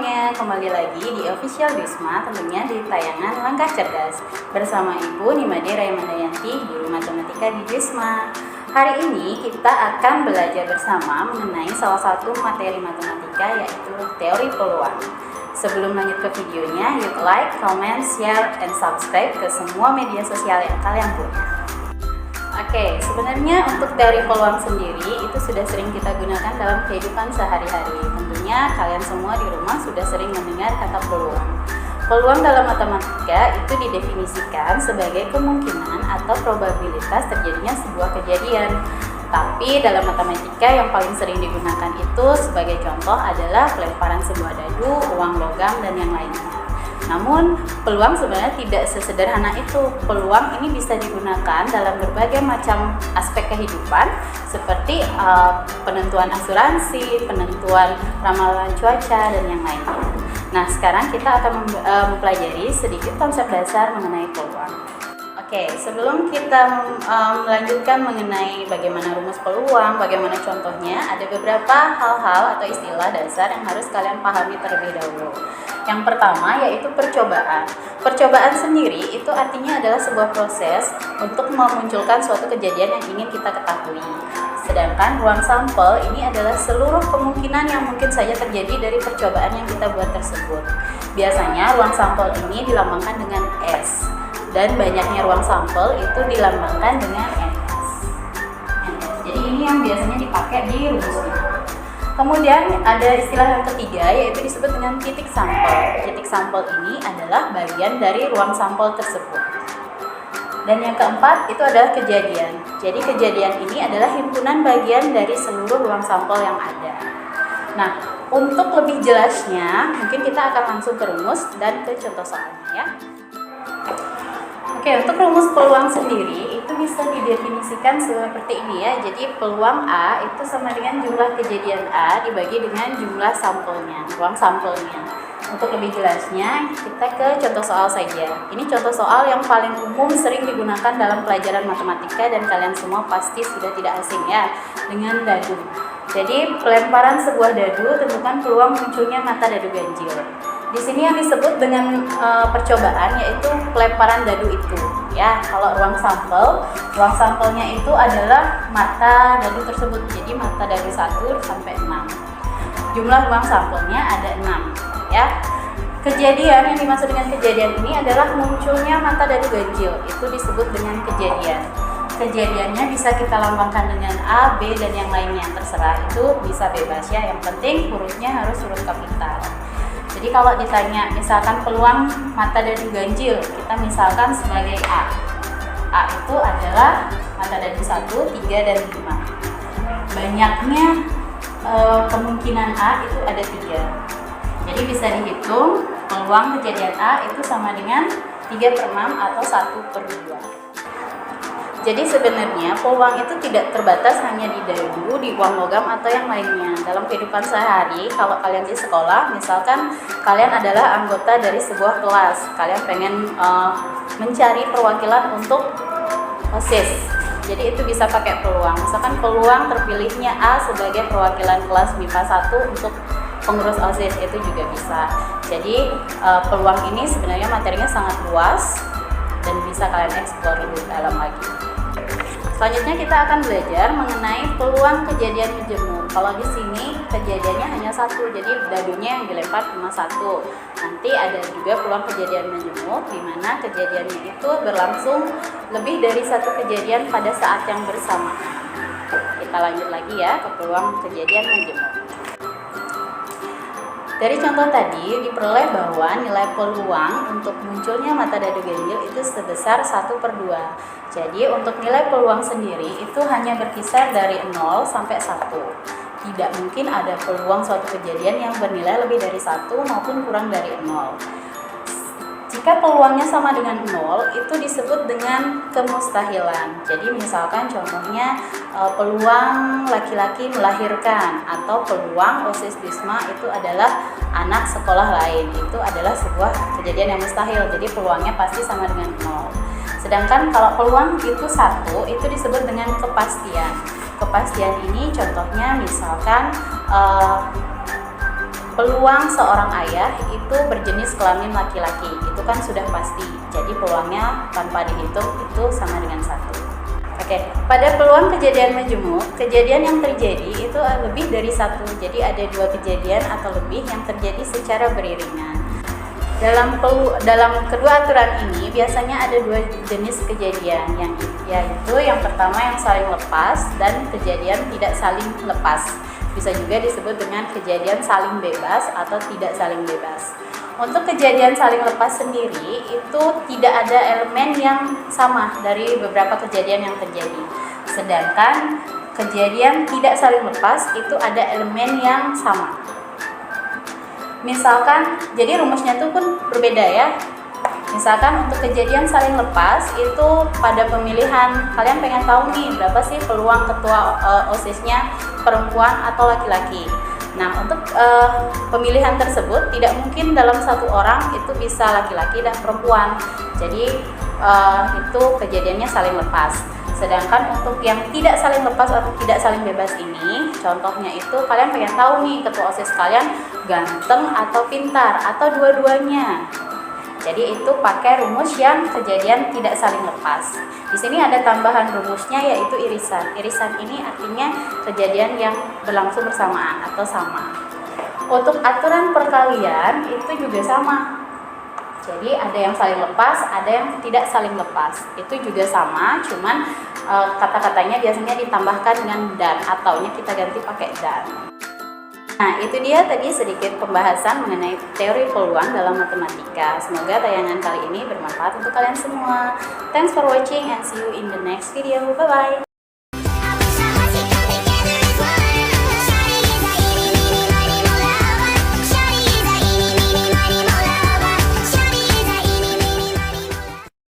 semuanya, kembali lagi di Official Wisma, tentunya di tayangan Langkah Cerdas bersama Ibu Nimade Raymandayanti, Guru Matematika di Wisma. Hari ini kita akan belajar bersama mengenai salah satu materi matematika, yaitu teori peluang. Sebelum lanjut ke videonya, yuk like, comment, share, and subscribe ke semua media sosial yang kalian punya. Oke, sebenarnya untuk teori peluang sendiri itu sudah sering kita gunakan dalam kehidupan sehari-hari. Tentunya kalian semua di rumah sudah sering mendengar kata peluang. Peluang dalam matematika itu didefinisikan sebagai kemungkinan atau probabilitas terjadinya sebuah kejadian. Tapi dalam matematika yang paling sering digunakan itu sebagai contoh adalah pelemparan sebuah dadu, uang logam, dan yang lainnya. Namun, peluang sebenarnya tidak sesederhana itu. Peluang ini bisa digunakan dalam berbagai macam aspek kehidupan, seperti penentuan asuransi, penentuan ramalan cuaca, dan yang lainnya. Nah, sekarang kita akan mempelajari sedikit konsep dasar mengenai peluang. Oke, sebelum kita melanjutkan mengenai bagaimana rumus peluang, bagaimana contohnya, ada beberapa hal-hal atau istilah dasar yang harus kalian pahami terlebih dahulu. Yang pertama yaitu percobaan. Percobaan sendiri itu artinya adalah sebuah proses untuk memunculkan suatu kejadian yang ingin kita ketahui. Sedangkan ruang sampel ini adalah seluruh kemungkinan yang mungkin saja terjadi dari percobaan yang kita buat tersebut. Biasanya ruang sampel ini dilambangkan dengan S, dan banyaknya ruang sampel itu dilambangkan dengan NS. Jadi ini yang biasanya dipakai di rumusnya. Kemudian ada istilah yang ketiga yaitu disebut dengan titik sampel. Titik sampel ini adalah bagian dari ruang sampel tersebut. Dan yang keempat itu adalah kejadian. Jadi kejadian ini adalah himpunan bagian dari seluruh ruang sampel yang ada. Nah, untuk lebih jelasnya mungkin kita akan langsung ke rumus dan ke contoh soalnya ya. Oke, untuk rumus peluang sendiri itu bisa didefinisikan seperti ini ya. Jadi peluang A itu sama dengan jumlah kejadian A dibagi dengan jumlah sampelnya, ruang sampelnya. Untuk lebih jelasnya, kita ke contoh soal saja. Ini contoh soal yang paling umum sering digunakan dalam pelajaran matematika dan kalian semua pasti sudah tidak asing ya dengan dadu. Jadi pelemparan sebuah dadu tentukan peluang munculnya mata dadu ganjil. Di sini yang disebut dengan percobaan yaitu pelemparan dadu itu ya. Kalau ruang sampelnya itu adalah mata dadu tersebut. Jadi mata dadu 1 sampai 6. Jumlah ruang sampelnya ada 6 ya. Kejadian yang dimaksud dengan kejadian ini adalah munculnya mata dadu ganjil. Itu disebut dengan kejadian. Kejadiannya bisa kita lambangkan dengan A, B, dan yang lainnya, terserah, itu bisa bebas ya. Yang penting hurufnya harus huruf kapital. Jadi kalau ditanya misalkan peluang mata dadu ganjil, kita misalkan sebagai A. A itu adalah mata dadu 1, 3, dan 5. Banyaknya kemungkinan A itu ada 3. Jadi bisa dihitung peluang kejadian A itu sama dengan 3/6 atau 1/2. Jadi sebenarnya peluang itu tidak terbatas hanya di dadu, di uang logam, atau yang lainnya. Dalam kehidupan sehari, kalau kalian di sekolah, misalkan kalian adalah anggota dari sebuah kelas, kalian pengen mencari perwakilan untuk OSIS. Jadi itu bisa pakai peluang. Misalkan peluang terpilihnya A sebagai perwakilan kelas MIPA 1 untuk pengurus OSIS, itu juga bisa. Jadi peluang ini sebenarnya materinya sangat luas dan bisa kalian eksplor lebih dalam lagi. Selanjutnya kita akan belajar mengenai peluang kejadian menjemur. Kalau di sini kejadiannya hanya 1, jadi dadunya yang dilempar cuma 1. Nanti ada juga peluang kejadian menjemur, di mana kejadiannya itu berlangsung lebih dari 1 kejadian pada saat yang bersamaan. Kita lanjut lagi ya ke peluang kejadian menjemur. Dari contoh tadi diperoleh bahwa nilai peluang untuk munculnya mata dadu ganjil itu sebesar 1/2. Jadi untuk nilai peluang sendiri itu hanya berkisar dari 0 sampai 1. Tidak mungkin ada peluang suatu kejadian yang bernilai lebih dari 1 maupun kurang dari 0. Jika peluangnya sama dengan 0, itu disebut dengan kemustahilan. Jadi misalkan contohnya peluang laki-laki melahirkan atau peluang OSIS Wisma itu adalah anak sekolah lain. Itu adalah sebuah kejadian yang mustahil. Jadi peluangnya pasti sama dengan 0. Sedangkan kalau peluang itu 1, itu disebut dengan kepastian. Kepastian ini contohnya misalkan peluang seorang ayah itu berjenis kelamin laki-laki, itu kan sudah pasti. Jadi peluangnya tanpa dihitung itu sama dengan 1. Oke, pada peluang kejadian majemuk, kejadian yang terjadi itu lebih dari 1. Jadi ada 2 kejadian atau lebih yang terjadi secara beriringan. Dalam kedua aturan ini biasanya ada 2 jenis kejadian, yaitu yang pertama yang saling lepas dan kejadian tidak saling lepas. Bisa juga disebut dengan kejadian saling bebas atau tidak saling bebas. Untuk kejadian saling lepas sendiri itu tidak ada elemen yang sama dari beberapa kejadian yang terjadi. Sedangkan kejadian tidak saling lepas itu ada elemen yang sama. Misalkan, jadi rumusnya itu pun berbeda ya. Misalkan untuk kejadian saling lepas itu pada pemilihan, kalian pengen tahu nih berapa sih peluang ketua OSIS-nya perempuan atau laki-laki. Nah, untuk pemilihan tersebut tidak mungkin dalam 1 orang itu bisa laki-laki dan perempuan. Jadi itu kejadiannya saling lepas. Sedangkan untuk yang tidak saling lepas atau tidak saling bebas ini, contohnya itu kalian pengen tahu nih ketua OSIS kalian ganteng atau pintar atau dua-duanya. Jadi itu pakai rumus yang kejadian tidak saling lepas. Di sini ada tambahan rumusnya yaitu irisan. Irisan ini artinya kejadian yang berlangsung bersamaan atau sama. Untuk aturan perkalian itu juga sama. Jadi ada yang saling lepas, ada yang tidak saling lepas. Itu juga sama, cuman kata-katanya biasanya ditambahkan dengan dan, ataunya kita ganti pakai dan. Nah, itu dia tadi sedikit pembahasan mengenai teori peluang dalam matematika. Semoga tayangan kali ini bermanfaat untuk kalian semua. Thanks for watching and see you in the next video. Bye-bye.